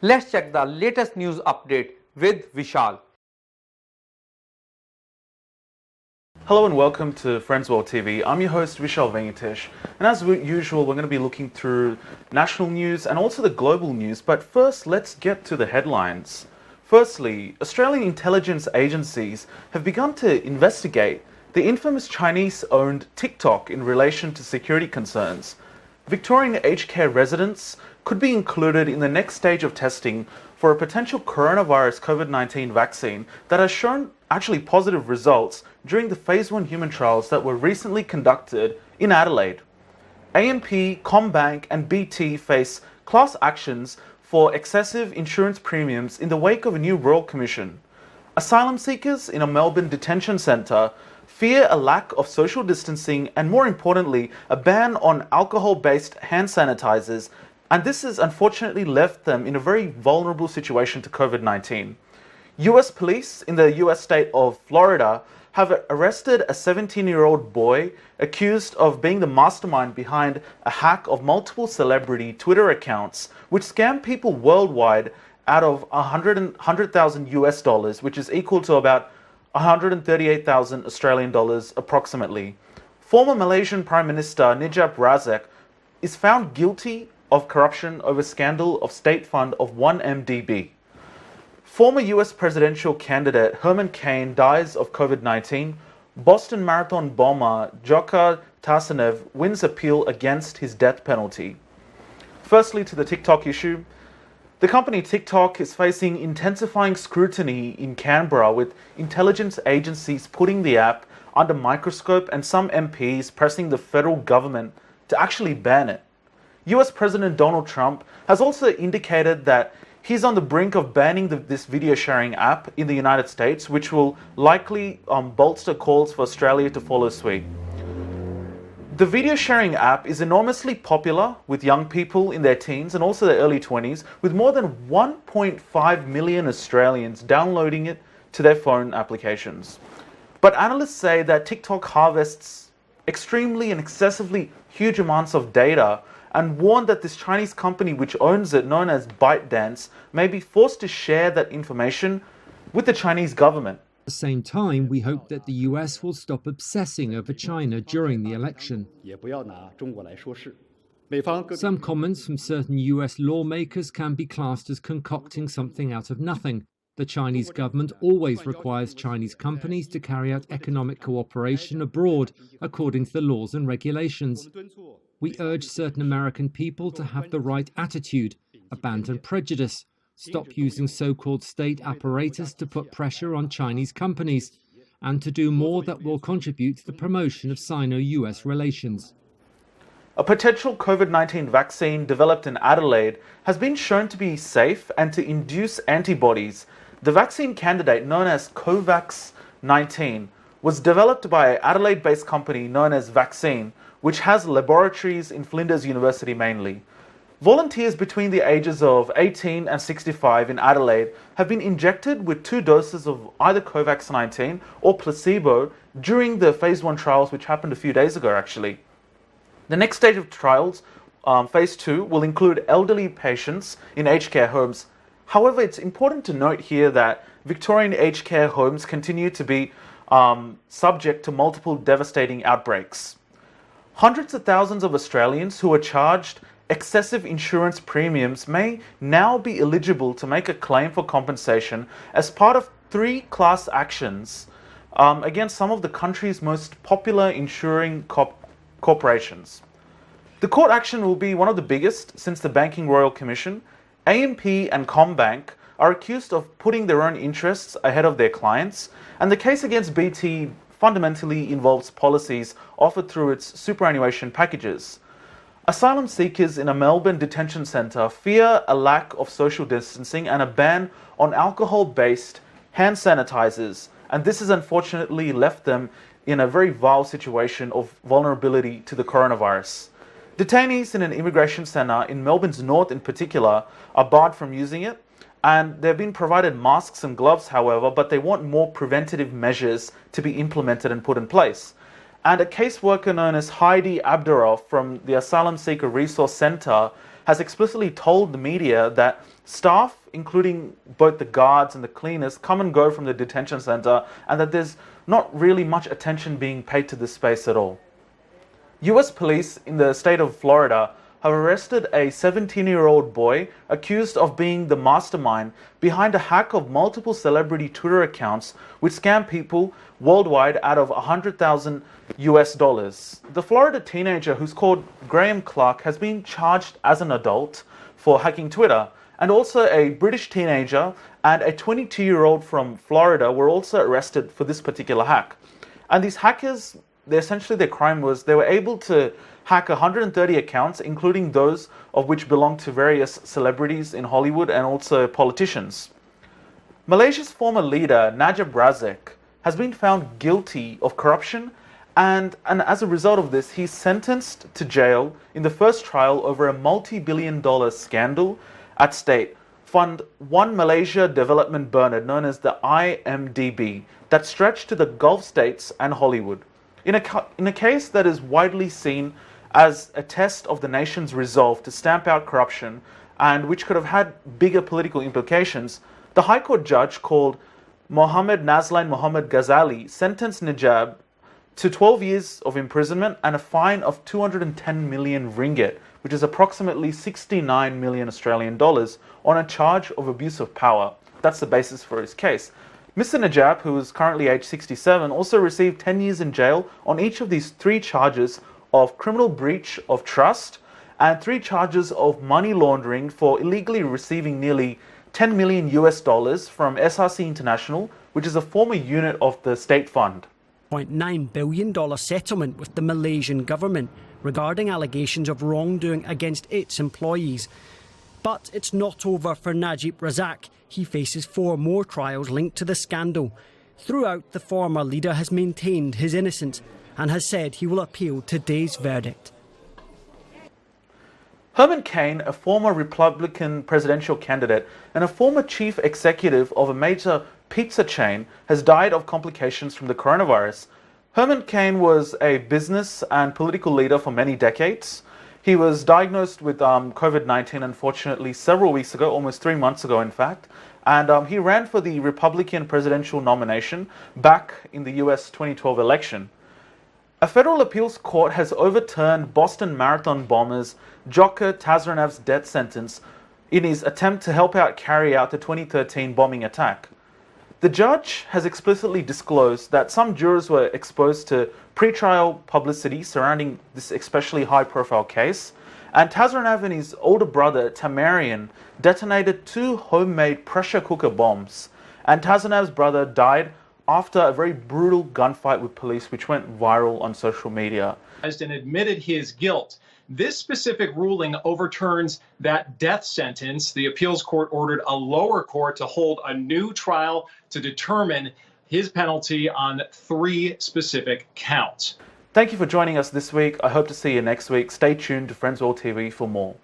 Let's check the latest news update with Vishal. Hello and welcome to Friends World TV. I'm your host Vishal Venkatesh, and as usual we're going to be looking through national news and also the global news, but first let's get to the headlines. Firstly, Australian intelligence agencies have begun to investigate the infamous Chinese-owned TikTok in relation to security concerns. Victorian aged care residents could be included in the next stage of testing for a potential coronavirus COVID-19 vaccine that has shown actually positive results during the phase 1 human trials that were recently conducted in Adelaide. AMP, CommBank and BT face class actions for excessive insurance premiums in the wake of a new Royal Commission. Asylum seekers in a Melbourne detention centre fear a lack of social distancing and, more importantly, a ban on alcohol-based hand sanitizers, and this has unfortunately left them in a very vulnerable situation to COVID-19. US police in the US state of Florida have arrested a 17-year-old boy accused of being the mastermind behind a hack of multiple celebrity Twitter accounts, which scam people worldwide out of 100,000 US dollars, which is equal to about 138,000 Australian dollars approximately. Former Malaysian Prime Minister Najib Razak is found guilty of corruption over scandal of state fund of 1MDB. Former US presidential candidate Herman Cain dies of COVID-19. Boston Marathon bomber Dzhokhar Tassanev wins appeal against his death penalty. Firstly, to the TikTok issue. The company TikTok is facing intensifying scrutiny in Canberra, with intelligence agencies putting the app under microscope and some MPs pressing the federal government to actually ban it. US President Donald Trump has also indicated that he's on the brink of banning this video sharing app in the United States, which will likely bolster calls for Australia to follow suit. The video sharing app is enormously popular with young people in their teens and also their early 20s, with more than 1.5 million Australians downloading it to their phone applications. But analysts say that TikTok harvests extremely and excessively huge amounts of data and warn that this Chinese company which owns it, known as ByteDance, may be forced to share that information with the Chinese government. At the same time, we hope that the US will stop obsessing over China during the election. Some comments from certain US lawmakers can be classed as concocting something out of nothing. The Chinese government always requires Chinese companies to carry out economic cooperation abroad according to the laws and regulations. We urge certain American people to have the right attitude, abandon prejudice, stop using so-called state apparatus to put pressure on Chinese companies, and to do more that will contribute to the promotion of Sino-US relations. A potential COVID-19 vaccine developed in Adelaide has been shown to be safe and to induce antibodies. The vaccine candidate, known as COVAX-19, was developed by an Adelaide-based company known as Vaccine, which has laboratories in Flinders University mainly. Volunteers between the ages of 18 and 65 in Adelaide have been injected with 2 doses of either COVAX-19 or placebo during the phase 1 trials, which happened a few days ago actually. The next stage of trials, phase 2, will include elderly patients in aged care homes. However, it's important to note here that Victorian aged care homes continue to be subject to multiple devastating outbreaks. Hundreds of thousands of Australians who are charged excessive insurance premiums may now be eligible to make a claim for compensation as part of 3 class actions against some of the country's most popular insuring corporations. The court action will be one of the biggest since the Banking Royal Commission. AMP and CommBank are accused of putting their own interests ahead of their clients, and the case against BT fundamentally involves policies offered through its superannuation packages. Asylum seekers in a Melbourne detention centre fear a lack of social distancing and a ban on alcohol-based hand sanitizers, and this has unfortunately left them in a very vile situation of vulnerability to the coronavirus. Detainees in an immigration centre in Melbourne's north in particular are barred from using it, and they've been provided masks and gloves, however, but they want more preventative measures to be implemented and put in place. And a caseworker known as Heidi Abderov from the Asylum Seeker Resource Centre has explicitly told the media that staff, including both the guards and the cleaners, come and go from the detention center, and that there's not really much attention being paid to this space at all. US police in the state of Florida have arrested a 17-year-old boy accused of being the mastermind behind a hack of multiple celebrity Twitter accounts which scam people worldwide out of $100,000 US. The Florida teenager, who's called Graham Clark, has been charged as an adult for hacking Twitter, and also a British teenager and a 22-year-old from Florida were also arrested for this particular hack. And these hackers, essentially their crime was they were able to hack 130 accounts, including those of which belong to various celebrities in Hollywood and also politicians. Malaysia's former leader, Najib Razak, has been found guilty of corruption, and as a result of this, he's sentenced to jail in the first trial over a multi-billion-dollar scandal at State Fund 1 Malaysia Development Bernard, known as the IMDb, that stretched to the Gulf states and Hollywood. In a case that is widely seen as a test of the nation's resolve to stamp out corruption and which could have had bigger political implications, the High Court judge called Mohammed Nazlain Mohammed Ghazali sentenced Najib to 12 years of imprisonment and a fine of 210 million ringgit, which is approximately 69 million Australian dollars, on a charge of abuse of power. That's the basis for his case. Mr. Najib, who is currently aged 67, also received 10 years in jail on each of these 3 charges of criminal breach of trust and 3 charges of money laundering for illegally receiving nearly 10 million US dollars from SRC International, which is a former unit of the State Fund. $0.9 billion settlement with the Malaysian government regarding allegations of wrongdoing against its employees. But it's not over for Najib Razak. He faces 4 more trials linked to the scandal. Throughout, the former leader has maintained his innocence and has said he will appeal today's verdict. Herman Cain, a former Republican presidential candidate and a former chief executive of a major pizza chain, has died of complications from the coronavirus. Herman Cain was a business and political leader for many decades. He was diagnosed with COVID-19, unfortunately, several weeks ago, almost 3 months ago, in fact. And he ran for the Republican presidential nomination back in the US 2012 election. A federal appeals court has overturned Boston Marathon bombers Dzhokhar Tazranav's death sentence in his attempt to help out carry out the 2013 bombing attack. The judge has explicitly disclosed that some jurors were exposed to pre-trial publicity surrounding this especially high-profile case, and Tazranav and his older brother Tamarian detonated 2 homemade pressure cooker bombs, and Tazranav's brother died after a very brutal gunfight with police which went viral on social media. And admitted his guilt. This specific ruling overturns that death sentence. The appeals court ordered a lower court to hold a new trial to determine his penalty on 3 specific counts. Thank you for joining us this week. I hope to see you next week. Stay tuned to Friends World TV for more.